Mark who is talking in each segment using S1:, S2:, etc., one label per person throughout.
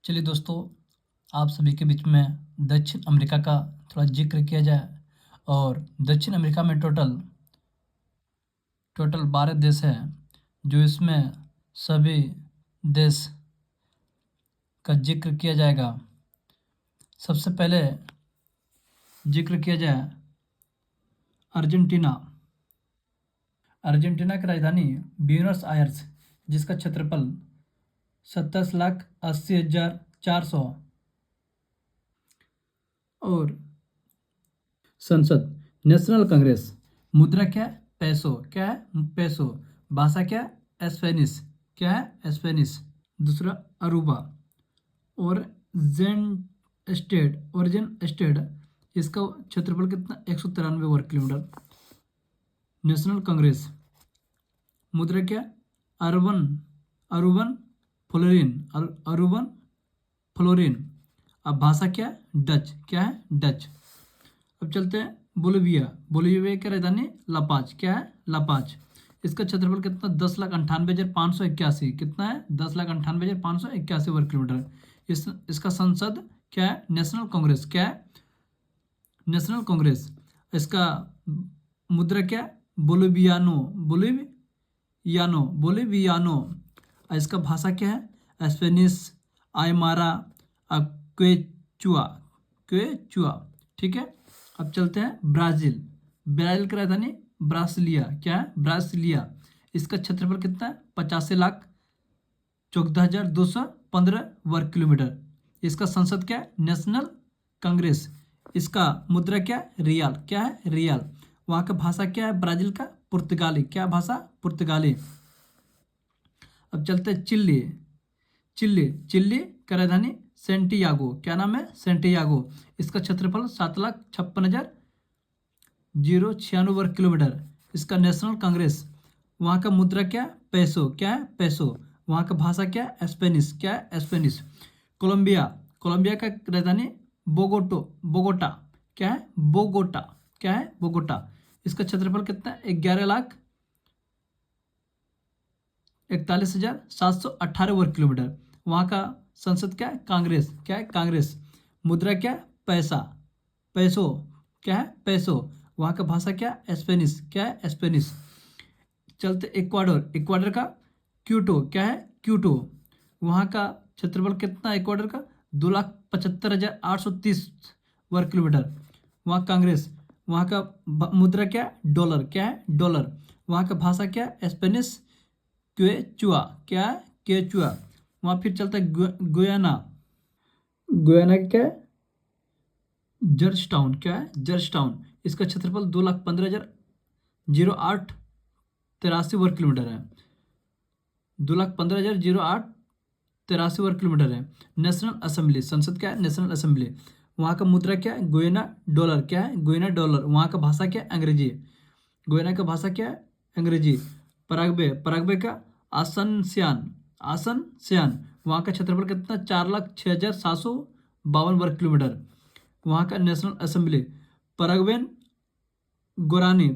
S1: चलिए दोस्तों, आप सभी के बीच में दक्षिण अमेरिका का थोड़ा जिक्र किया जाए। और दक्षिण अमेरिका में टोटल टोटल 12 देश हैं, जो इसमें सभी देश का जिक्र किया जाएगा। सबसे पहले जिक्र किया जाए अर्जेंटीना। अर्जेंटीना की राजधानी ब्यूनस आयर्स, जिसका क्षेत्रफल 27,80,400 और संसद नेशनल कांग्रेस। मुद्रा क्या है? पैसो। क्या है? पैसो। भाषा क्या है? स्पेनिश। क्या है? स्पेनिश। दूसरा अरूबा। ओरिजिन स्टेट, इसका क्षेत्रफल कितना? 193 वर्ग किलोमीटर। नेशनल कांग्रेस। मुद्रा क्या? Aruban Aruban florin. Aruban florin. अब भाषा क्या है? डच। क्या है? डच। अब चलते हैं बोलिविया। बोलिविया की राजधानी लापाज। क्या है? लापाज। इसका क्षेत्रफल कितना? 10,98,581। कितना है? 10,98,581 वर्ग किलोमीटर। इसका संसद क्या है? नेशनल कांग्रेस। क्या है? नेशनल कांग्रेस। इसका मुद्रा क्या है? बोलिवियानो। बोलिवियानो। इसका भाषा क्या है? Spanish, Aymara, Quechua. क्वेचुआ। ठीक है। अब चलते हैं ब्राज़ील। ब्राज़ील की राजधानी ब्रासिलिया। क्या है? ब्रासिलिया। इसका क्षेत्रफल कितना है? 85,14,215 वर्ग किलोमीटर। इसका संसद क्या है? नेशनल कांग्रेस। इसका मुद्रा क्या है? रियाल। क्या है? रियाल। वहाँ का भाषा क्या है? ब्राज़ील का पुर्तगाली। क्या भाषा? पुर्तगाली। अब चलते हैं चिल्ली। चिल्ली का राजधानी सेंटियागो। क्या नाम है? सेंटियागो। इसका क्षेत्रफल 7,56,096 वर्ग किलोमीटर। इसका नेशनल कांग्रेस। वहाँ का मुद्रा क्या है? पैसो। क्या है? पैसो। वहाँ का भाषा क्या है? स्पेनिश। क्या है? स्पेनिश। कोलंबिया। कोलंबिया का राजधानी बोगोटा। क्या है? बोगोटा। क्या है? बोगोटा। इसका क्षेत्रफल कितना है? 11,41,718 वर्ग किलोमीटर। वहाँ का संसद क्या है? कांग्रेस। क्या है? कांग्रेस। मुद्रा क्या है? पैसा। पैसो। क्या है? पैसो। वहाँ का भाषा क्या है? स्पेनिश। क्या है? स्पेनिश। चलते इक्वाडोर। इक्वाडोर का क्यूटो। क्या है? क्यूटो। वहाँ का क्षेत्रफल कितना है? इक्वाडोर का 2,75,830 वर्ग किलोमीटर। वहाँ कांग्रेस। वहाँ का मुद्रा क्या है? डॉलर। क्या है? डॉलर। वहाँ का भाषा क्या है? Spanish, Quechua. क्या है? क्वेचुआ। वहाँ फिर चलता है गुयाना। गुयाना क्या है? जॉर्जटाउन। क्या है? जॉर्जटाउन। इसका क्षेत्रफल 2,15,008 वर्ग किलोमीटर है। 2,15,008 वर्ग किलोमीटर है। National assembly. संसद क्या है? National assembly. वहाँ का मुद्रा क्या है? Guyana dollar. क्या है? Guyana dollar. वहाँ का भाषा क्या है? अंग्रेजी। गुयाना का भाषा क्या है? अंग्रेजी। पराग्वे। पराग्वे का आसन सियान। वहाँ का क्षेत्रफल कितना? 4,06,752 वर्ग किलोमीटर। वहाँ का नेशनल असेंबली। परगवेन गोरानी।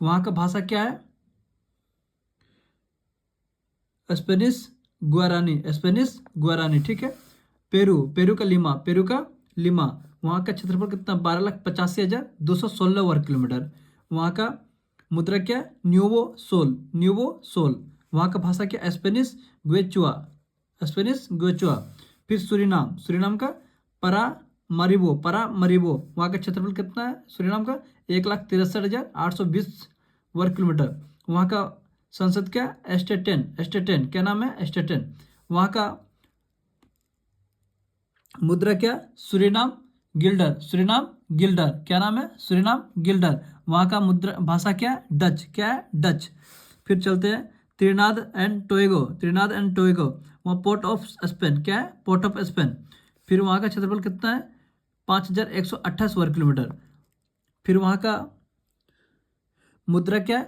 S1: वहाँ का भाषा क्या है? Spanish Guarani. ठीक है। पेरू का लिमा। वहाँ का क्षेत्रफल कितना? 12,85,216 वर्ग किलोमीटर। वहाँ का मुद्रा क्या है? Nuevo Sol. वहाँ का भाषा क्या? Spanish Quechua. फिर सुरीनाम का परामरिबो। वहाँ का क्षेत्रफल कितना है? सुरीनाम का 1,63,820 वर्ग किलोमीटर। वहाँ का संसद क्या? एस्टेटेन। क्या नाम है? एस्टेटेन। वहाँ का मुद्रा क्या? Suriname Gilder. क्या नाम है? Suriname Gilder. वहाँ का मुद्रा भाषा क्या है? डच। क्या है? डच। फिर चलते हैं त्रिनाद एंड टोबैगो। वहाँ पोर्ट ऑफ स्पेन। क्या है? Port of Spain. फिर वहाँ का क्षेत्रफल कितना है? 5,128 वर्ग किलोमीटर। फिर वहाँ का मुद्रा क्या है?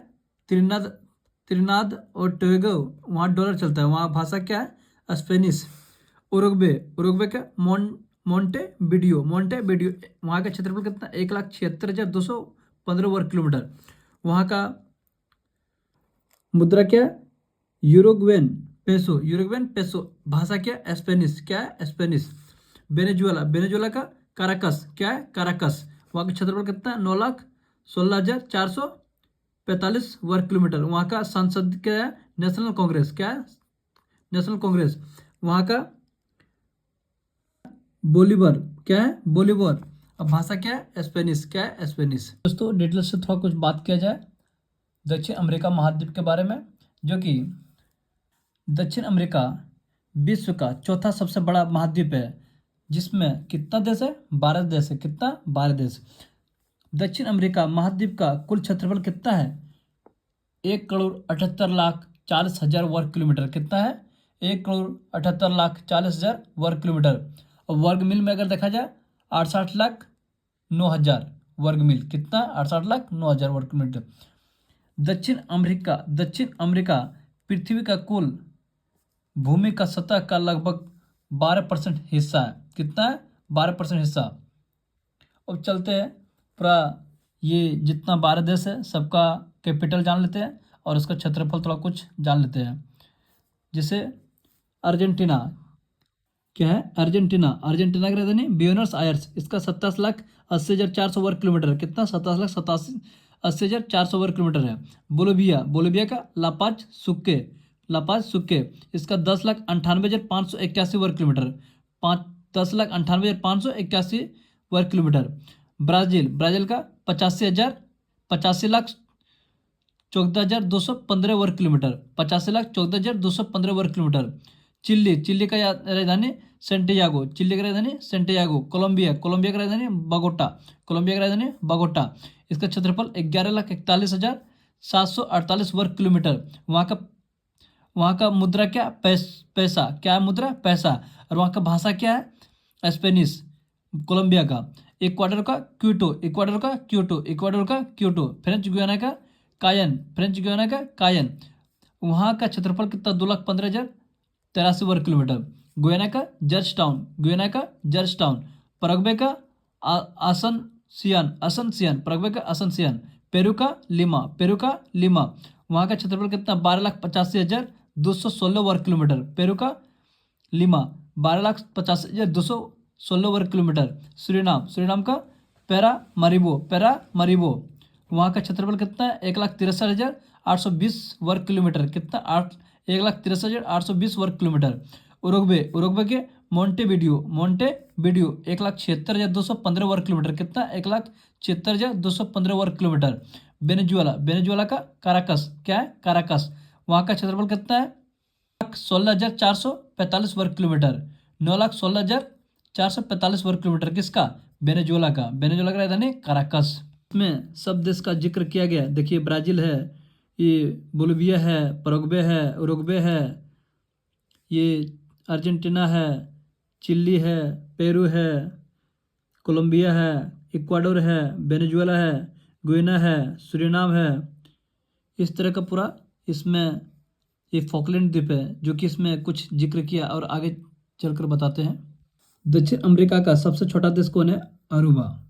S1: त्रिनाद और टोबैगो। वहाँ डॉलर चलता है। वहाँ भाषा क्या है? स्पेनिश। उरुग्वे का मोंटेविडियो। वहाँ का क्षेत्रफल कितना? 1,76,215 वर्ग किलोमीटर। वहाँ का मुद्रा क्या है? यूरुग्वेन पेसो, यूरुग्वेन पेसो। भाषा क्या है? स्पेनिश। क्या है? स्पेनिश। वेनेजुएला, वेनेजुएला का काराकस। क्या है? काराकस। वहाँ का क्षेत्रफल कितना है? 9,16,445 वर्ग किलोमीटर। वहाँ का संसद क्या है? नेशनल कांग्रेस। क्या है? नेशनल कांग्रेस। वहाँ का बोलीवर। क्या है? बोलीवर। अब भाषा क्या है? स्पेनिश। क्या है? स्पेनिश। दोस्तों डिटेल से थोड़ा कुछ बात किया जाए दक्षिण अमेरिका महाद्वीप के बारे में, जो कि दक्षिण अमेरिका विश्व का चौथा सबसे बड़ा महाद्वीप है, जिसमें कितना देश है? 12 देश है। कितना? 12 देश। दक्षिण अमेरिका महाद्वीप का कुल क्षेत्रफल कितना है? 1,78,40,000 वर्ग किलोमीटर। कितना है? 1,78,40,000 वर्ग किलोमीटर। और वर्ग मील में अगर देखा जाए 68,09,000 वर्ग मील। कितना? 68,09,000 वर्ग किलोमीटर। दक्षिण अमेरिका पृथ्वी का कुल भूमि का सतह का लगभग 12% हिस्सा है। कितना है? 12% हिस्सा। अब चलते हैं पूरा ये जितना 12 देश है सबका कैपिटल जान लेते हैं और उसका क्षेत्रफल थोड़ा कुछ जान लेते हैं। जैसे अर्जेंटीना। क्या है? अर्जेंटीना। अर्जेंटीना की राजधानी ब्यूनस आयर्स। इसका 27,80,400 वर्ग किलोमीटर। कितना? 27,80,400 वर्ग किलोमीटर है। बोलिविया। बोलिविया का लापाज सुक्के। लापाज सुक्के। इसका 10,98,581 वर्ग किलोमीटर। 10,98,581 वर्ग किलोमीटर। ब्राज़ील। ब्राज़ील का 85,14,215 वर्ग किलोमीटर। 85,14,215 वर्ग किलोमीटर। चिल्ली। चिल्ली का राजधानी सेंटियागो। चिल्ली की राजधानी सेंटियागो। कोलंबिया। कोलंबिया की राजधानी बगोटा। कोलंबिया की राजधानी बगोटा। इसका क्षेत्रफल 11,41,748 वर्ग किलोमीटर। वहाँ का मुद्रा क्या? पैसा। क्या है मुद्रा? पैसा। और वहाँ का भाषा क्या है? स्पेनिश। कोलंबिया का। इक्वाडोर का क्यूटो। इक्वाडोर का क्यूटो। इक्वाडोर का क्यूटो। फ्रेंच गुयाना का कायन। फ्रेंच गुयाना का कायन। वहाँ का क्षेत्रफल कितना? 2,15,083 वर्ग किलोमीटर। गुयाना का जॉर्जटाउन। गुयाना का जॉर्जटाउन। पैराग्वे का असनसियन। पैराग्वे का असनसियन। पेरू का लिमा। पेरू का लिमा। वहाँ का क्षेत्रफल कितना? 12,85,216 वर्ग किलोमीटर। पेरू का लिमा 12,85,216 वर्ग किलोमीटर। सूरीनाम। सूरीनाम का पैरामरीबो। पैरामरीबो। वहाँ का क्षेत्रफल कितना है? 1,63,820 वर्ग किलोमीटर। कितना? 1,63,820 वर्ग किलोमीटर। उरुग्वे। उरुग्वे के मोंटेविडियो। मोंटेविडियो 1,76,215 वर्ग किलोमीटर। कितना? 1,76,215 वर्ग किलोमीटर। वेनेजुएला। वेनेजुएला का काराकस। क्या है? काराकस। वहाँ का क्षेत्रफल कितना है? 16,445 वर्ग किलोमीटर। 9,16,445 वर्ग किलोमीटर। किसका? वेनेजुएला का। वेनेजुएला का राजधानी काराकस। इसमें सब देश का जिक्र किया गया। देखिए ब्राज़ील है, ये बोलिविया है, पैराग्वे है, उरुग्वे है, ये अर्जेंटीना है, चिली है, पेरू है, कोलंबिया है, इक्वाडोर है, वेनेजुएला है, गुयाना है, सूरीनाम है। इस तरह का पूरा इसमें ये फॉकलैंड द्वीप है जो कि इसमें कुछ जिक्र किया और आगे चलकर बताते हैं। दक्षिण अमेरिका का सबसे छोटा देश कौन है? अरूबा।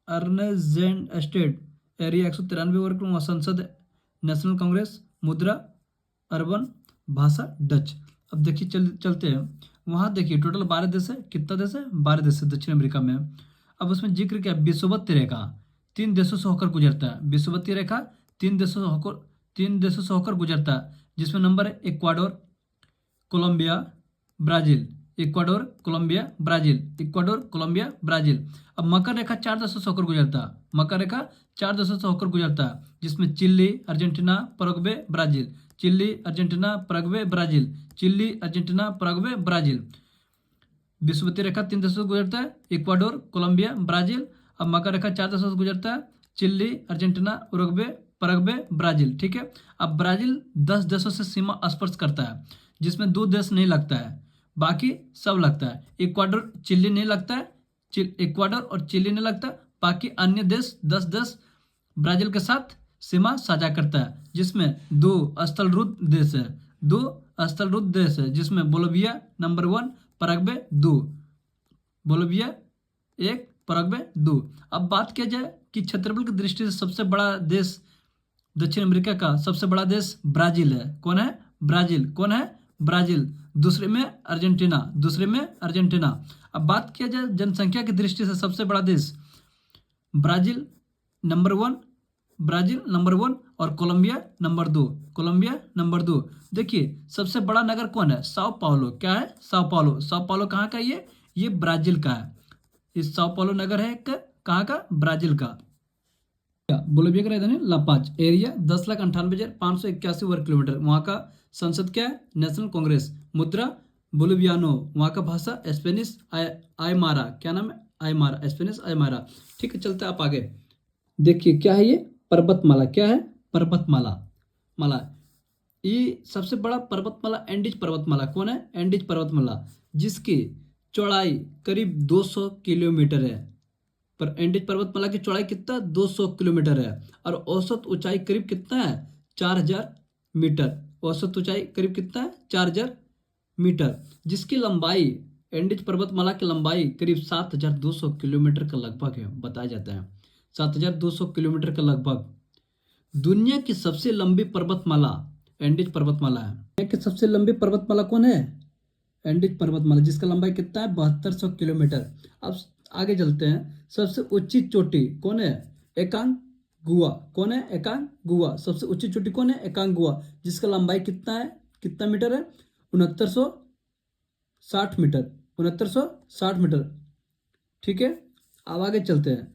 S1: अर्नेजेंट स्टेट। एरिया 193 वर्ग किलोमीटर। संसद नेशनल कांग्रेस। मुद्रा अर्बन। भाषा डच। अब देखिए चलते हैं। वहाँ देखिए टोटल 12 देश है। कितना देश है? 12 देश है दक्षिण अमेरिका में। अब उसमें जिक्र क्या? विषुवतीय रेखा 3 देशों से होकर गुजरता है। विषुवतीय रेखा 3 देशों से होकर गुजरता है, जिसमें नंबर है Ecuador, Colombia, Brazil. Ecuador, Colombia, Brazil. Ecuador, Colombia, Brazil. अब मकर रेखा 4 देशों से होकर गुजरता है। मकर रेखा 4 देशों से होकर गुजरता है, जिसमें Chile, Argentina, Paraguay, Brazil. Chile, Argentina, Paraguay, Brazil. Chile, Argentina, Paraguay, Brazil. विषुवतीय रेखा 3 देशों से गुजरता है। Ecuador, Colombia, Brazil. अब मकर रेखा 4 देशों से गुजरता है। Chile, Argentina, Uruguay, Paraguay, Brazil. ठीक है। अब ब्राज़ील 10 देशों से सीमा स्पर्श करता है, जिसमें 2 देश नहीं लगता है, बाकी सब लगता है। इक्वाडोर, चिली नहीं लगता है। इक्वाडोर और चिली नहीं लगता। बाकी अन्य देश 10 देश ब्राज़ील के साथ सीमा साझा करता है, जिसमें 2 स्थलरुद्ध देश है। 2 स्थलरुद्ध देश है, जिसमें Bolivia number 1, Paraguay 2। Bolivia 1, Paraguay 2। अब बात किया जाए कि क्षेत्रफल की दृष्टि से सबसे बड़ा देश दक्षिण अमेरिका का सबसे बड़ा देश ब्राजील है। कौन है? ब्राजील। कौन है? ब्राजील। दूसरे में अर्जेंटीना। दूसरे में अर्जेंटीना। अब बात किया जाए जनसंख्या की दृष्टि से सबसे बड़ा देश, ब्राजील नंबर 1, ब्राजील नंबर 1 और कोलंबिया नंबर 2। Colombia number 2। देखिए सबसे बड़ा नगर कौन है? Sao Paulo. क्या है? Sao Paulo. साओ पाउलो कहाँ का? ये ब्राजील का है। इस साओ पाउलो नगर है कहाँ का? ब्राजील का। बोलिविया का राजधानी लापाज। एरिया 10,98,581 वर्ग किलोमीटर। वहाँ का संसद क्या है? नेशनल कांग्रेस। मुद्रा बोलिवियानो। वहाँ का भाषा स्पेनिश आयमारा। क्या नाम है? आयमारा। Spanish Aymara. ठीक है, चलते आप आगे। देखिए क्या है ये? पर्वतमाला। क्या है? पर्वतमाला। माला। ये सबसे बड़ा पर्वतमाला एंडीज पर्वतमाला। कौन है? एंडीज पर्वतमाला, जिसकी चौड़ाई करीब 200 किलोमीटर है। पर एंडीज पर्वतमाला की चौड़ाई कितना? 200 किलोमीटर है। और औसत ऊंचाई करीब कितना है? 4000 मीटर। औसत ऊंचाई करीब कितना है? 4000 मीटर। जिसकी लंबाई, एंडीज पर्वतमाला की लंबाई करीब 7200 किलोमीटर का लगभग है, बताया जाता है 7200 किलोमीटर का लगभग। दुनिया की सबसे लंबी पर्वतमाला एंडीज पर्वतमाला है। दुनिया की सबसे लंबी पर्वतमाला कौन है? एंडीज पर्वतमाला, जिसका लंबाई कितना है? 7200 किलोमीटर। अब आगे चलते हैं। सबसे ऊंची चोटी कौन है? एकांगुआ। कौन है? एकांगुआ। सबसे ऊंची चोटी कौन है? एकांगुआ, जिसका लंबाई कितना है? कितना मीटर है? 6960 मीटर। 6960 मीटर। ठीक है, अब आगे चलते हैं।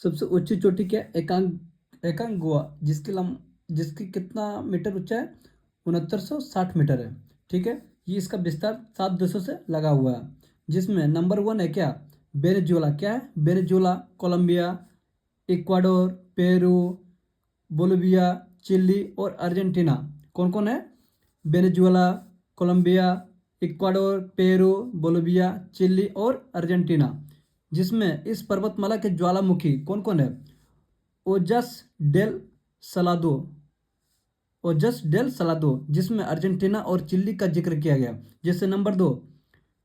S1: सबसे ऊंची चोटी क्या? एकांगुआ, जिसकी कितना मीटर ऊंचा है? 6960 मीटर है। ठीक है, ये इसका विस्तार 7 देशों से लगा हुआ है, जिसमें नंबर 1 है क्या? वेनेजुएला। क्या है? Venezuela. Colombia, Ecuador, Peru, Bolivia, Chile और अर्जेंटीना। कौन कौन है? Venezuela, Colombia, Ecuador, Peru, Bolivia, Chile और अर्जेंटीना। जिसमें इस पर्वतमाला के ज्वालामुखी कौन कौन है? Ojos del Salado. Ojos del Salado, जिसमें अर्जेंटीना और चिली का जिक्र किया गया। जैसे नंबर 2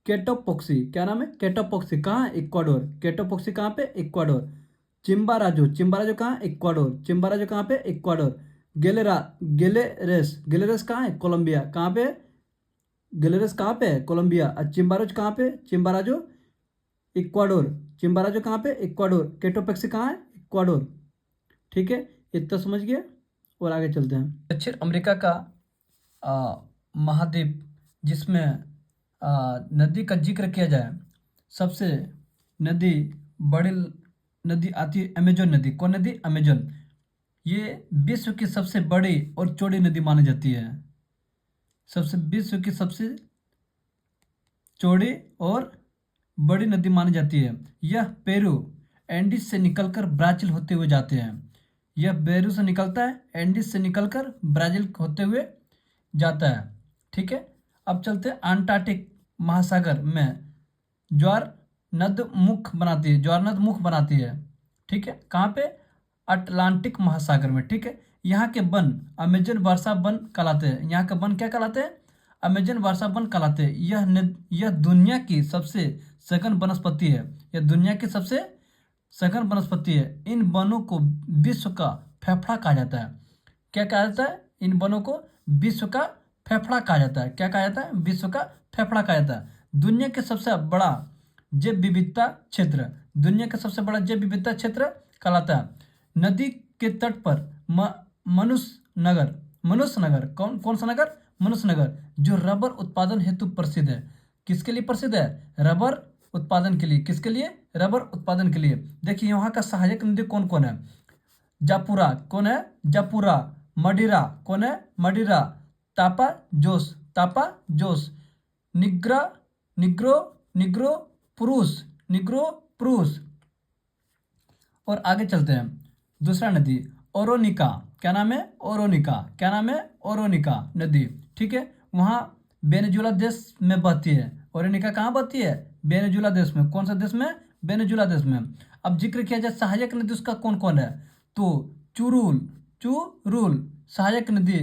S1: केटोपोक्सी। क्या नाम है? केटोपोक्सी। कहाँ है? इक्वाडोर। केटोपोक्सी कहाँ पे? इक्वाडोर। चिम्बाराजो। चिम्बाराजो कहाँ है? इक्वाडोर। चिम्बाराजो कहाँ पे? इक्वाडोर। गेलेरेस कहाँ है? कोलंबिया। कहाँ पे? गेलेरेस कहाँ पे है? कोलंबिया। और चिम्बाराजो कहाँ पे? चिम्बाराजो इक्वाडोर। चिम्बाराजो कहाँ पे? इक्वाडोर। केटोपोक्सी कहाँ है? इक्वाडोर। ठीक है, इतना समझ गया और आगे चलते हैं। दक्षिण अमेरिका का महाद्वीप, जिसमें नदी का जिक्र किया जाए, सबसे बड़ी नदी आती है अमेजन नदी। कौन नदी? अमेजन। ये विश्व की सबसे बड़ी और चौड़ी नदी मानी जाती है। विश्व की सबसे चौड़ी और बड़ी नदी मानी जाती है। यह पेरू एंडीज से निकलकर ब्राजील होते हुए जाते हैं। यह पेरू से निकलता है, एंडीज से निकलकर ब्राजील होते हुए जाता है। ठीक है, अब चलते हैं। अंटार्कटिक महासागर में ज्वारनद मुख बनाती है। ठीक है, कहाँ पे? अटलांटिक महासागर में। ठीक है, यहाँ के वन अमेजन वर्षा वन कहलाते हैं। यहाँ के वन क्या कहलाते हैं? अमेजन वर्षा वन कहलाते हैं। यह दुनिया की सबसे सघन वनस्पति है। यह दुनिया की सबसे सघन वनस्पति है। इन वनों को विश्व का फेफड़ा कहा जाता है। क्या कहा जाता है? इन वनों को विश्व का फेफड़ा कहा जाता है। क्या कहा जाता है? विश्व का फेफड़ा कहा जाता है। दुनिया के सबसे बड़ा जैव विविधता क्षेत्र, दुनिया का सबसे बड़ा जैव विविधता क्षेत्र कहलाता है। नदी के तट पर मनुष्य नगर। कौन सा नगर? मनुष्य नगर, जो रबर उत्पादन हेतु प्रसिद्ध है। किसके लिए प्रसिद्ध है? रबर उत्पादन के लिए। किसके लिए? रबर उत्पादन के लिए। देखिए यहाँ का सहायक नदी कौन कौन है? जापुरा। कौन है? जापुरा। मडिरा। कौन है? मडिरा। तापा जोस। निग्रो पुरुष। और आगे चलते हैं। दूसरा नदी ओरोनिका। क्या नाम है? ओरोनिका नदी। ठीक है, वहाँ वेनेजुएला देश में बहती है। ओरोनिका कहाँ बहती है? वेनेजुएला देश में। कौन सा देश में? वेनेजुएला देश में। अब जिक्र किया जाए सहायक नदी उसका कौन कौन है, तो चुरुल सहायक नदी।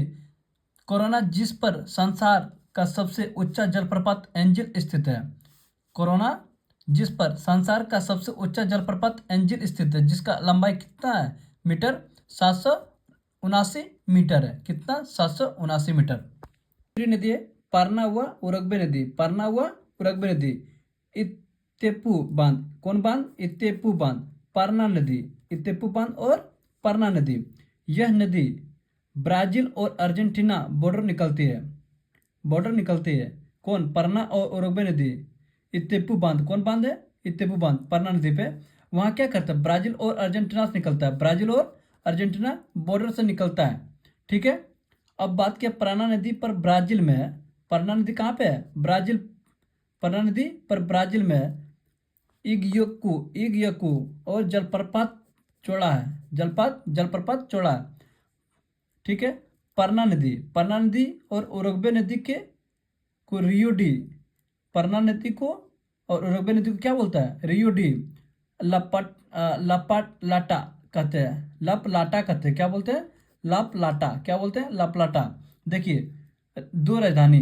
S1: कोरोना, जिस पर संसार का सबसे ऊंचा जलप्रपात एंजिल स्थित है। कोरोना, जिस पर संसार का सबसे ऊंचा जलप्रपात एंजिल स्थित है, जिसका लंबाई कितना है? मीटर 700 मीटर है। कितना? 779 मीटर। दूसरी नदी है पारना हुआ उरगबे नदी। पारना हुआ उरगबे नदी। इत्तेपू बांध। कौन बांध? इत्तेपू बांध। पारना नदी, इत्तेपू बांध और पारना नदी। यह नदी ब्राजील और अर्जेंटीना बॉर्डर निकलती है। बॉर्डर निकलती है। कौन? पारना और उरुग्वे नदी। इत्तेपू बांध। कौन बांध है? इत्तेपू बांध पारना नदी पे। वहाँ क्या करता है? ब्राजील और अर्जेंटीना से निकलता है। ब्राजील और अर्जेंटीना बॉर्डर से निकलता है। ठीक है। अब बात किया पारना नदी पर ब्राजील में है। पारना नदी कहाँ पे है? ब्राजील। पारना नदी पर ब्राजील में है। इगयकू और जलप्रपात चौड़ा है। जलप्रपात चौड़ा है। ठीक है। पारना नदी और उरुग्वे नदी को रियो डी। पारना नदी को और उरुग्वे नदी को क्या बोलता है? रियो डी लपाट लाटा कहते हैं। लप लाटा कहते हैं। क्या बोलते हैं? लप लाटा। क्या बोलते हैं? लप लाटा। देखिए, दो राजधानी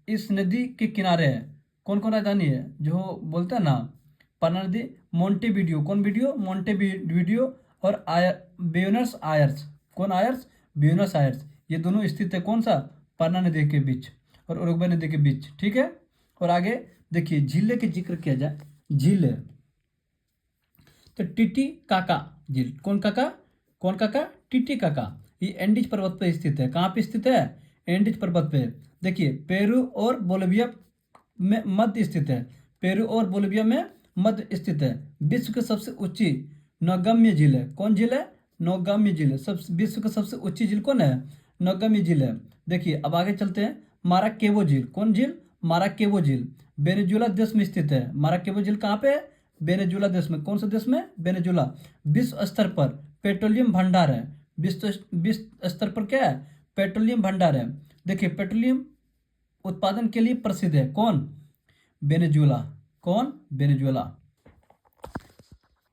S1: इस नदी के किनारे है। कौन कौन राजधानी है? जो बोलते हैं ना पारना नदी, मोंटेवीडियो। कौन वीडियो? मोंटेवीडियो और ब्यूनस आयर्स। कौन आयर्स? Buenos Aires. ये दोनों स्थित है कौन सा? पारना नदी के बीच और उरुग्वे नदी के बीच। ठीक है। और आगे देखिए झील के जिक्र किया जाए। झील तो टिटी काका झील। कौन काका? कौन काका? टिटी काका। ये एंडीज पर्वत पर स्थित है। कहाँ पे स्थित है? एंडीज पर्वत पे। देखिए पेरू और बोलिविया में मध्य स्थित है। पेरू और बोलिविया में मध्य स्थित है। विश्व की सबसे ऊंची नौगम्य झील है। कौन झील है? नौगम्य झील है। विश्व की सबसे ऊंची झील कौन है? नौगम्य झील है। देखिए अब आगे चलते हैं। माराकेबो झील। कौन झील? माराकेबो झील वेनेजुएला देश में स्थित है। माराकेबो झील कहाँ पे है? वेनेजुएला देश में। कौन सा देश में? वेनेजुएला। विश्व स्तर पर पेट्रोलियम भंडार है। विश्व स्तर पर क्या है? पेट्रोलियम भंडार है। देखिए पेट्रोलियम उत्पादन के लिए प्रसिद्ध है। कौन? वेनेजुएला। कौन? वेनेजुएला।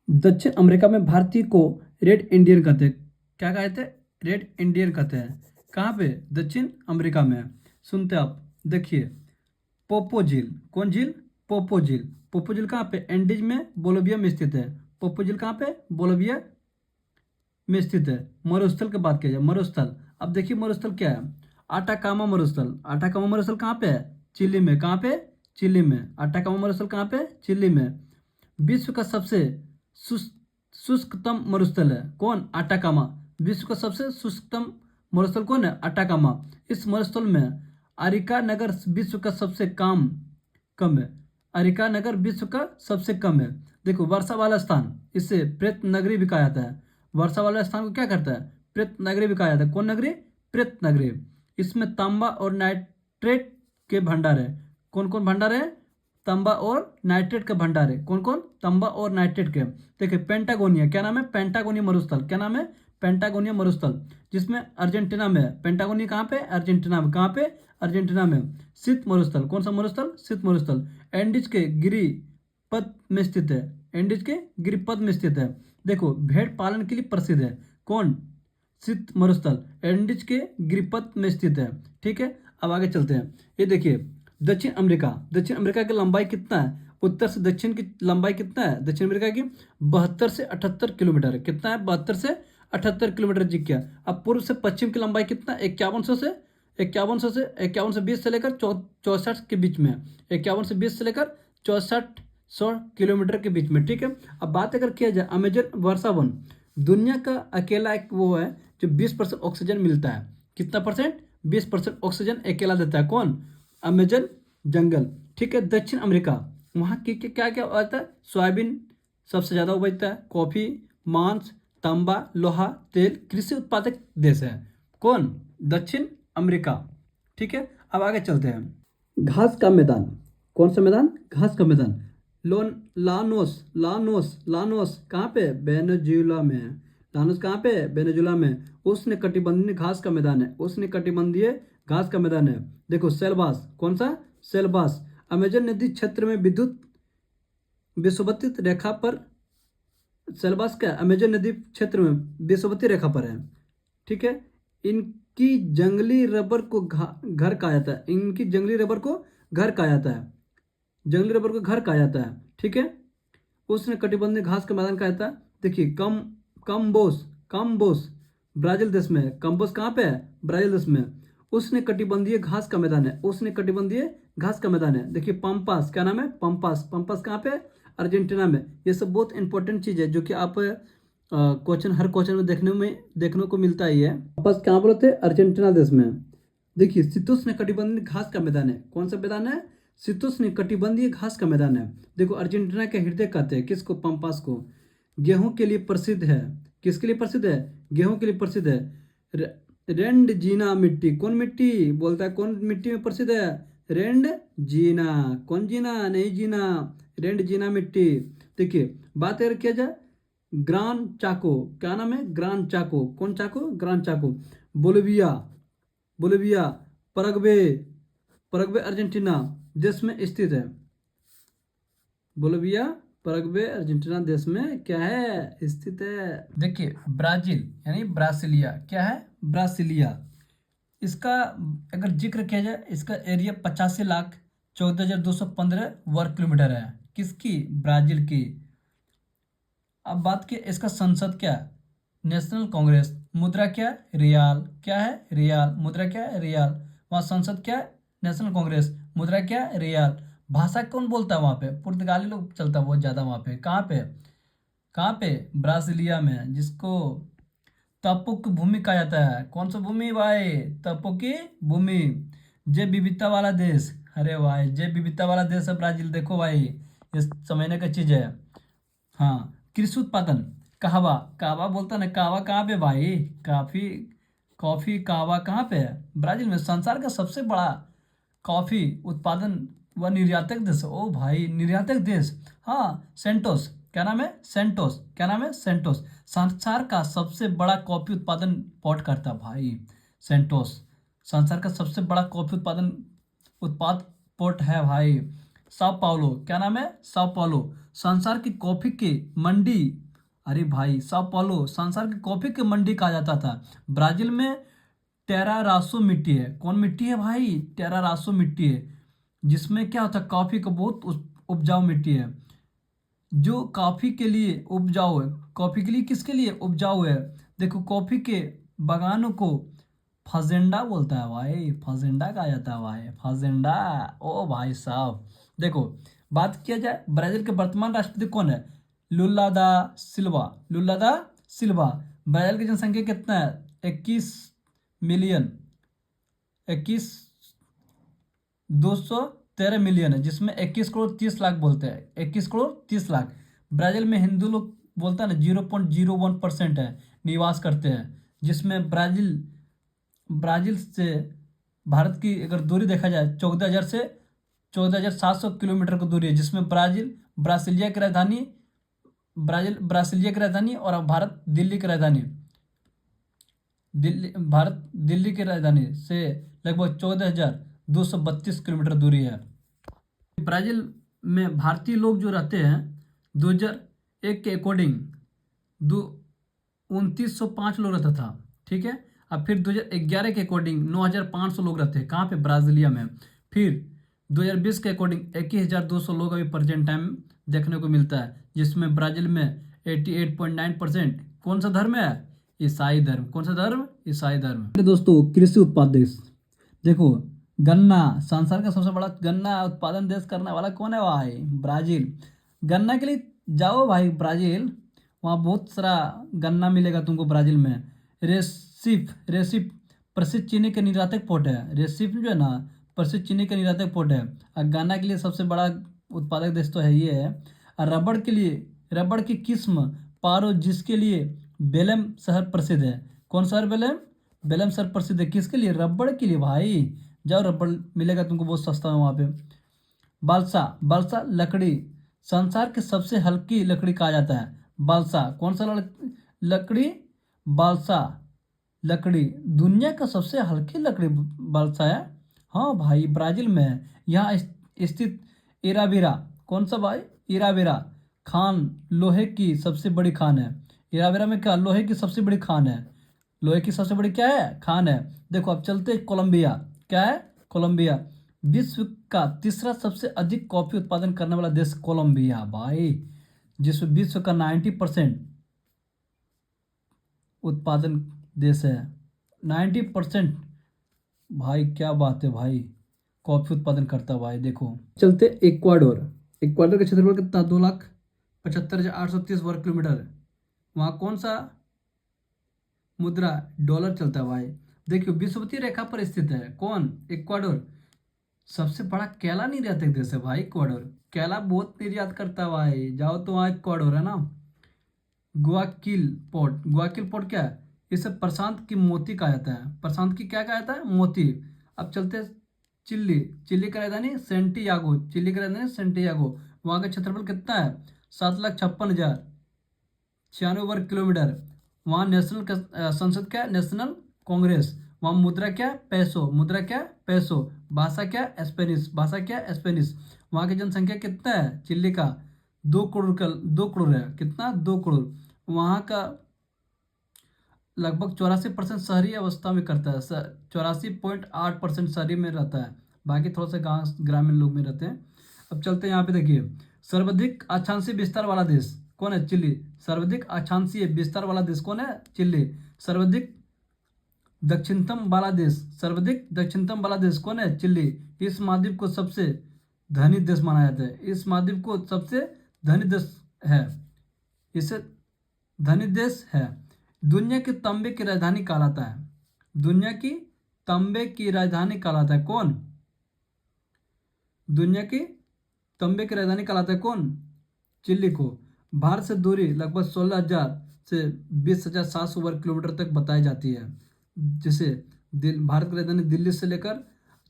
S1: दक्षिण अमेरिका में भारतीय को रेड इंडियन कहते हैं। क्या कहते हैं? रेड इंडियन कहते हैं। कहाँ पे? दक्षिण अमेरिका में। सुनते आप। देखिए पोपो झील। कौन झील? पोपो झील। पोपो झील कहाँ पे? एंडीज में बोलिविया में स्थित है। पोपो झील कहाँ पे? बोलिविया में स्थित है। मरुस्थल की बात किया जाए। मरुस्थल, अब देखिए मरुस्थल क्या है? आटाकामा मरुस्थल। आटाकामा मरुस्थल कहाँ पे है? चिली में। कहाँ पे? चिली में। आटाकामा मरुस्थल कहाँ पे? चिली में। विश्व का सबसे शुष्कतम मरुस्थल है। कौन? आटाकामा। विश्व का सबसे शुष्कतम मरुस्थल कौन है? आटाकामा। इस मरुस्थल में अरिका नगर विश्व का सबसे कम है। अरिका नगर विश्व का सबसे कम है। देखो वर्षा वाला स्थान, इसे प्रेत नगरी भी कहा जाता है। वर्षा वाला स्थान को क्या करता है? प्रेत नगरी भी कहा जाता है। कौन नगरी? प्रेत नगरी। इसमें तांबा और नाइट्रेट के भंडार है। कौन कौन भंडार है? तांबा और नाइट्रेट का भंडार है। कौन कौन? तांबा और नाइट्रेट के। देखिए पेंटागोनिया। क्या नाम है? पेंटागोनिया मरुस्थल। क्या नाम है? पेंटागोनिया मरुस्थल, जिसमें अर्जेंटीना में है। पेंटागोनिया कहाँ पे? अर्जेंटीना में। कहाँ पे? अर्जेंटीना में। शीत मरुस्थल। कौन सा मरुस्थल? शीत मरुस्थल एंडीज के गिरिपथ में स्थित है। एंडीज के गिरिपथ में स्थित है। देखो भेड़ पालन के लिए प्रसिद्ध है। कौन? शीत मरुस्थल एंडीज के गिरिपथ में स्थित है। ठीक है। अब आगे चलते हैं। ये देखिए दक्षिण अमेरिका। दक्षिण अमेरिका की लंबाई कितना है? उत्तर से दक्षिण की लंबाई कितना है दक्षिण अमेरिका की? 72 से 78 किलोमीटर है। कितना है? 72 से 78 किलोमीटर जी क्या। अब पूर्व से पश्चिम की लंबाई कितना? 5100 से 20 से लेकर 64 के बीच में। 51 से 20 से लेकर 6400 किलोमीटर के बीच में। ठीक है। अब बात अगर किया जाए अमेजन वर्षा वन, दुनिया का अकेला एक वो है जो 20% ऑक्सीजन मिलता है। कितना परसेंट? 20% ऑक्सीजन अकेला देता है। कौन? अमेजन जंगल। ठीक है। दक्षिण अमेरिका, वहाँ की क्या क्या होता है? सोयाबीन सबसे ज़्यादा उपजता है। कॉफ़ी, मांस, तांबा, लोहा, तेल, कृषि उत्पादक देश है। कौन? दक्षिण अमेरिका। ठीक है। अब आगे चलते हैं। घास का मैदान। कौन सा मैदान? घास का मैदान। लानोस। लानोस लानोस कहाँ पे? वेनेजुएला में है। लानोस कहाँ पे? वेनेजुएला में। उष्ण कटिबंधीय घास का मैदान है। उष्ण कटिबंधीय घास का मैदान है। देखो सेलबास। कौन सा? सेलबास अमेजन नदी क्षेत्र में विषुवतीय रेखा पर। सेलबास क्या? अमेजन नदी क्षेत्र में विषुवतीय रेखा पर है। ठीक है। इनकी जंगली रबर को घर कहा जाता है। इनकी जंगली रबर को घर कहा जाता है। जंगली रबर को घर कहा जाता है। ठीक है। उष्ण कटिबंधीय घास का मैदान कहा जाता है। देखिए कम्बोस ब्राजील देश में। कंपोज कहाँ पे है? ब्राजील देश में। उष्ण कटिबंधीय घास का मैदान है। उष्ण कटिबंधीय घास का मैदान है। देखिए पंपास, क्या नाम है? पंपास। पंपास कहाँ पे? अर्जेंटीना में। ये सब बहुत इंपॉर्टेंट चीज है जो कि आप क्वेश्चन, हर क्वेश्चन में देखने को मिलता ही है। पंपास कहाँ पर होते हैं? अर्जेंटीना देश में। देखिए शीतोष्ण कटिबंधीय घास का मैदान है। कौन सा मैदान है? शीतोष्ण कटिबंधीय घास का मैदान है। देखो अर्जेंटीना के हृदय कहते हैं किसको? पंपास को। गेहूं के लिए प्रसिद्ध है। किसके लिए प्रसिद्ध है? गेहूं के लिए प्रसिद्ध है। रेंडजीना मिट्टी, कौन मिट्टी बोलता है? कौन मिट्टी में प्रसिद्ध है? रेंडजीना। कौन जीना? नहीं जीना, रेंडजीना मिट्टी। देखिए बात अगर किया जाए ग्रान चाको, क्या नाम है? ग्रान चाको। कौन चाको? ग्रान चाको। बोलिविया, बोलिविया, परग्वे, परग्वे अर्जेंटीना देश में स्थित है। बोलिविया, परग्वे अर्जेंटीना देश में क्या है? स्थित है। देखिए ब्राजील यानी ब्रासिलिया, क्या है? ब्रासिलिया। इसका अगर जिक्र किया जाए, इसका एरिया 85,14,215 वर्ग किलोमीटर है। किसकी? ब्राजील की। अब बात की इसका संसद क्या है? नेशनल कांग्रेस। मुद्रा क्या है? रियाल। क्या है? रियाल। मुद्रा क्या है? रियाल। वहाँ संसद क्या है? नेशनल कांग्रेस। मुद्रा क्या है? रियाल। भाषा कौन बोलता है वहाँ पे? पुर्तगाली लोग चलता है बहुत ज़्यादा वहाँ पे। कहाँ पे? कहाँ पे? ब्राजीलिया में, जिसको तपों की भूमि कहा जाता है। कौन सा भूमि भाई? तपों की भूमि। जैव विविधता वाला देश। अरे भाई जैव विविधता वाला देश है ब्राजील। देखो भाई ये समझने का चीज है। हाँ कृषि उत्पादन। कहवा, कहवा बोलता ना, कहवा कहाँ पे भाई? काफी, कॉफी, कहवा कहाँ पे है? ब्राजील में। संसार का सबसे बड़ा कॉफी उत्पादन व निर्यातक देश। ओ भाई निर्यातक देश। हाँ सेंटोस, क्या नाम है? सेंटोस। क्या नाम है? सेंटोस। संसार का सबसे बड़ा कॉफी उत्पादन पोर्ट करता है भाई सेंटोस। संसार का सबसे बड़ा कॉफी उत्पाद पोर्ट है भाई। साओ पाउलो, क्या नाम है? Sao Paulo. संसार की कॉफी की मंडी। अरे भाई साओ पाउलो संसार की कॉफी की मंडी कहा जाता था। ब्राजील में टेरा रासो मिट्टी है। कौन मिट्टी है भाई? टेरा रासो मिट्टी है, जिसमें क्या होता है कॉफी का बहुत उपजाऊ मिट्टी है, जो कॉफी के लिए उपजाऊ है। कॉफी के लिए, किसके लिए उपजाऊ है? देखो कॉफी के बागानों को फाजेंडा बोलता है भाई। फाजेंडा कहा जाता है भाई, फाजेंडा। ओ भाई साहब देखो बात किया जाए ब्राजील के वर्तमान राष्ट्रपति कौन है? लुला दा सिल्वा। लुला दा सिल्वा। ब्राजील की जनसंख्या कितना है? 21 मिलियन, 21,213 मिलियन है, जिसमें 21 करोड़ 30 लाख बोलते हैं। 21 करोड़ 30 लाख। ब्राजील में हिंदू लोग बोलता है ना 0.01% है निवास करते हैं, जिसमें ब्राजील से भारत की अगर दूरी देखा जाए 14,000 से 14,700 किलोमीटर की दूरी है, जिसमें ब्रासीलिया की राजधानी, ब्रासीलिया की राजधानी और भारत दिल्ली की राजधानी, दिल्ली की राजधानी से लगभग 14,232 किलोमीटर दूरी है। ब्राजील में भारतीय लोग जो रहते हैं 2001 के अकॉर्डिंग 2,905 लोग रहता था, ठीक है। अब फिर 2011 के अकॉर्डिंग 9,500 लोग रहते हैं। कहाँ पे? ब्राजीलिया में। फिर 2020 के अकॉर्डिंग 21,200 लोग अभी प्रेजेंट टाइम देखने को मिलता है, जिसमें ब्राजील में 88.9% कौन सा धर्म है? ईसाई धर्म। कौन सा धर्म? ईसाई धर्म। दोस्तों कृषि उत्पाद देश, देखो गन्ना, संसार का सबसे बड़ा गन्ना उत्पादन देश करने वाला कौन है भाई? ब्राजील। गन्ना के लिए जाओ भाई ब्राजील, वहाँ बहुत सारा गन्ना मिलेगा तुमको ब्राजील में। रेसिफ प्रसिद्ध चीनी के निर्यातक पोर्ट है। रेसिफ जो है ना प्रसिद्ध चीनी के निर्यातक पोर्ट है। और गन्ना के लिए सबसे बड़ा उत्पादक देश तो है ये है। और रबड़ के लिए, रबड़ की किस्म पारो, जिसके लिए बेलेम शहर प्रसिद्ध है। कौन शहर? बेलेम। बेलेम शहर प्रसिद्ध है किसके लिए? रबड़ के लिए भाई। जाओ रबड़ मिलेगा तुमको बहुत सस्ता है वहाँ पे। बालसा, बालसा लकड़ी, संसार की सबसे हल्की लकड़ी कहा जाता है बालसा। कौन सा लकड़ी? बालसा लकड़ी दुनिया का सबसे हल्की लकड़ी बालसा है। हाँ भाई ब्राजील में है। यहाँ स्थित इराबिरा, कौन सा भाई? इराबिरा खान लोहे की सबसे बड़ी खान है। इराबिरा में क्या? लोहे की सबसे बड़ी खान है। लोहे की सबसे बड़ी क्या है? खान है। देखो अब चलते कोलंबिया। क्या है? कोलंबिया। विश्व का तीसरा सबसे अधिक कॉफी उत्पादन करने वाला देश कोलंबिया भाई, जिसमें विश्व का 90% उत्पादन देश है। 90%, भाई क्या बात है भाई, कॉफी उत्पादन करता है भाई। देखो चलते इक्वाडोर। इक्वाडोर का क्षेत्रफल कितना, 2,75,830 वर्ग किलोमीटर। वहाँ कौन सा मुद्रा, डॉलर चलता है भाई। देखियो विषुवतीय रेखा पर स्थित है कौन, इक्वाडोर। सबसे बड़ा केला निर्यातक देश है भाई इक्वाडोर। केला बहुत निर्यात करता है भाई, जाओ तो वहाँ इक्वाडोर है ना। गुआकिल पोर्ट क्या है, इसे प्रशांत की मोती कहा जाता है। प्रशांत की क्या कहा जाता है, मोती। अब चलते हैं चिल्ली। चिल्ली की राजधानी सेंटियागो। चिल्ली की राजधानी सेंटियागो। वहाँ का क्षेत्रफल कितना है, 7,56,096 वर्ग किलोमीटर। वहाँ संसद क्या है, नेशनल कांग्रेस। वहाँ मुद्रा क्या है, पैसो। मुद्रा क्या है, पैसो। भाषा क्या है, स्पेनिश। भाषा क्या है, स्पेनिश। वहाँ की जनसंख्या कितना है चिल्ली का, 2 करोड़ का, 2 करोड़ है। कितना, 2 करोड़। वहाँ का लगभग 84% शहरी अवस्था में करता है, 84.8% शहरी में रहता है। बाकी थोड़ा सा गाँव ग्रामीण लोग में रहते हैं। अब चलते हैं यहाँ पे, देखिए सर्वाधिक अक्षांशीय विस्तार वाला देश कौन है, चिली। सर्वाधिक अक्षांशीय विस्तार वाला देश कौन है, चिली। सर्वाधिक दक्षिणतम वाला देश, सर्वाधिक दक्षिणतम वाला देश कौन है, चिली। इस महाद्वीप को सबसे धनी देश माना जाता है। इस महाद्वीप को सबसे धनी देश है, इसे धनी देश है। दुनिया की तांबे की राजधानी कहलाता है। दुनिया की तांबे की राजधानी कहलाता है कौन, दुनिया की तांबे की राजधानी कहलाता है कौन, चिल्ली को। भारत से दूरी लगभग 16,000 से 20,700 वर्ग किलोमीटर तक बताई जाती है। जैसे भारत की राजधानी दिल्ली से लेकर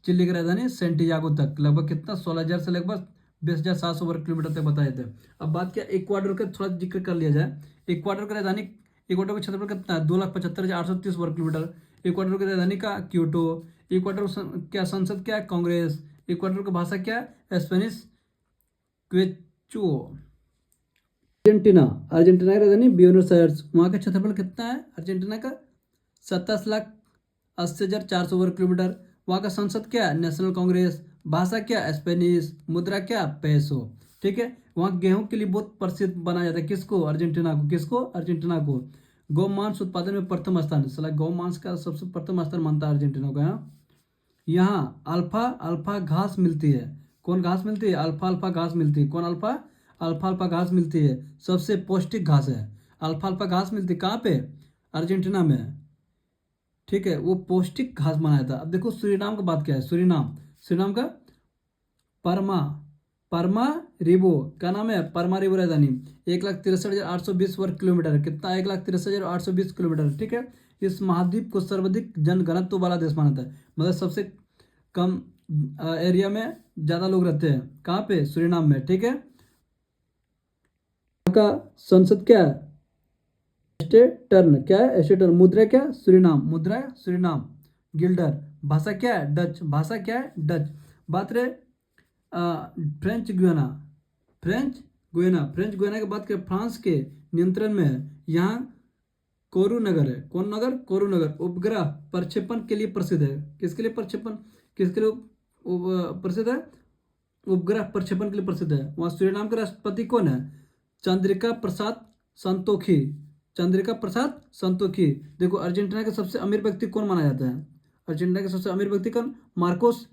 S1: चिल्ली की राजधानी सेंटियागो तक लगभग कितना, 16,000 से लगभग 20,700 वर्ग किलोमीटर तक बताए थे। अब बात क्या, इक्वाडोर का थोड़ा जिक्र कर लिया जाए। इक्वाडोर की राजधानी, इक्वाडोर का क्षेत्रफल कितना है, 2,75,830 वर्ग किलोमीटर। इक्वाडोर की राजधानी का क्योटो। इक्वाडोर क्या संसद क्या है, कांग्रेस। इक्वाडोर की भाषा क्या है, स्पेनिश क्वेचुओ। अर्जेंटीना, अर्जेंटीना की राजधानी ब्यूनस आयर्स। वहाँ का क्षेत्रफल कितना है अर्जेंटीना का, 27,80,400 वर्ग किलोमीटर। वहाँ का संसद क्या है, नेशनल कांग्रेस। भाषा क्या, स्पेनिश। मुद्रा क्या, पैसो। ठीक है। वहाँ गेहूं के लिए बहुत प्रसिद्ध बनाया जाता है, किसको, अर्जेंटीना को। किसको, अर्जेंटीना को। गौ मांस उत्पादन में प्रथम स्थान, सला गौ मांस का सबसे प्रथम स्थान मानता है अर्जेंटीना को। यहाँ अल्फा अल्फा घास मिलती है। कौन घास मिलती है, अल्फा अल्फा घास मिलती है। कौन, अल्फा अल्फा अल्फा घास मिलती है। सबसे पौष्टिक घास है अल्फा अल्फा घास मिलती है। कहाँ पे, अर्जेंटीना में। ठीक है, वो पौष्टिक घास बनाया था। अब देखो सूरीनाम का बात क्या है, सूरीनाम। सूरीनाम का परमा परमा रिबो का नाम है, परमा रिबो राजधानी। 1,63,820 वर्ग किलोमीटर। कितना, 1,63,820 किलोमीटर। ठीक है। इस महाद्वीप को सर्वाधिक जनघनत्व वाला देश माना था, मतलब सबसे कम एरिया में ज्यादा लोग रहते हैं। कहाँ पे, सूरीनाम में। ठीक है। का संसद क्या है, स्टेटर्न। क्या है, स्टेटर्न। मुद्रा क्या, सूरीनाम। मुद्रा सूरीनाम गिल्डर। भाषा क्या है, डच। भाषा क्या है, डच। बात रहे French Guiana. French Guiana, French Guiana की बात करें, फ्रांस के नियंत्रण में है। यहाँ कोरू नगर है। कौन नगर, कोरू नगर। उपग्रह प्रक्षेपण के लिए प्रसिद्ध है। किसके लिए प्रक्षेपण, किसके लिए प्रसिद्ध है, उपग्रह प्रक्षेपण के लिए प्रसिद्ध है। वहाँ सूरीनाम के राष्ट्रपति कौन है, चंद्रिका प्रसाद संतोखी। चंद्रिका प्रसाद संतोखी। देखो अर्जेंटीना के सबसे अमीर व्यक्ति कौन माना जाता है, अर्जेंटीना के सबसे अमीर व्यक्ति कौन, मार्कोस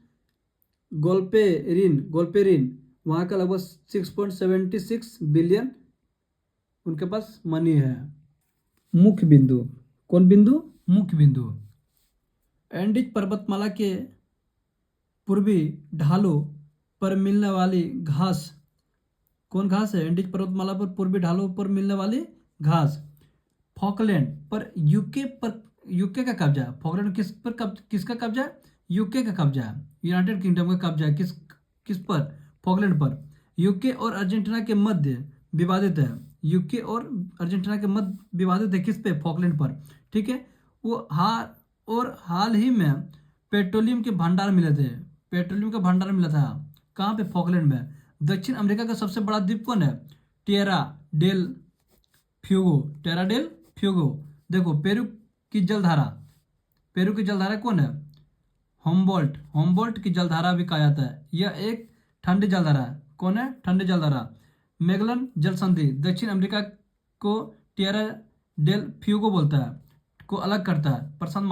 S1: गोल्पेरिन। गोल्पेरिन। वहाँ का लगभग 6.76 बिलियन उनके पास मनी है। मुख्य बिंदु, कौन बिंदु, मुख्य बिंदु। एंडीज पर्वतमाला के पूर्वी ढालों पर मिलने वाली घास, कौन घास है, एंडीज पर्वतमाला पर पूर्वी ढालों पर मिलने वाली घास। फॉकलैंड पर यूके का कब्जा है। फॉकलैंड किसका कब्जा है, यूके का कब्जा है, यूनाइटेड किंगडम का कब्जा है। किस पर, फॉकलैंड पर। यूके और अर्जेंटीना के मध्य विवादित है। यूके और अर्जेंटीना के मध्य विवादित है किस पे, फॉकलैंड पर। ठीक है। वो हाल ही में पेट्रोलियम के भंडार मिले थे। पेट्रोलियम का भंडार मिला था कहाँ पे, फॉकलैंड में। दक्षिण अमेरिका का सबसे बड़ा द्वीप कौन है, टेरा डेल फ्यूगो। टेरा डेल फ्यूगो। देखो पेरू की जलधारा, पेरू की जलधारा कौन है, होमबोल्ट। होमबोल्ट की जलधारा भी कहा जाता है। यह एक ठंडी जलधारा है। कौन है, ठंडी जलधारा। मैगलन जल संधि दक्षिण अमेरिका को टेरा डेल फ्यूगो बोलता है। को अलग करता है। प्रशांत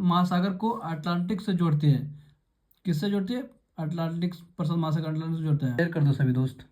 S1: महासागर को अटलांटिक से जोड़ती है। किससे जोड़ती है? अटलांटिक, प्रशांत महासागर अटलांटिक से जोड़ता है। शेयर कर दो सभी दोस्त।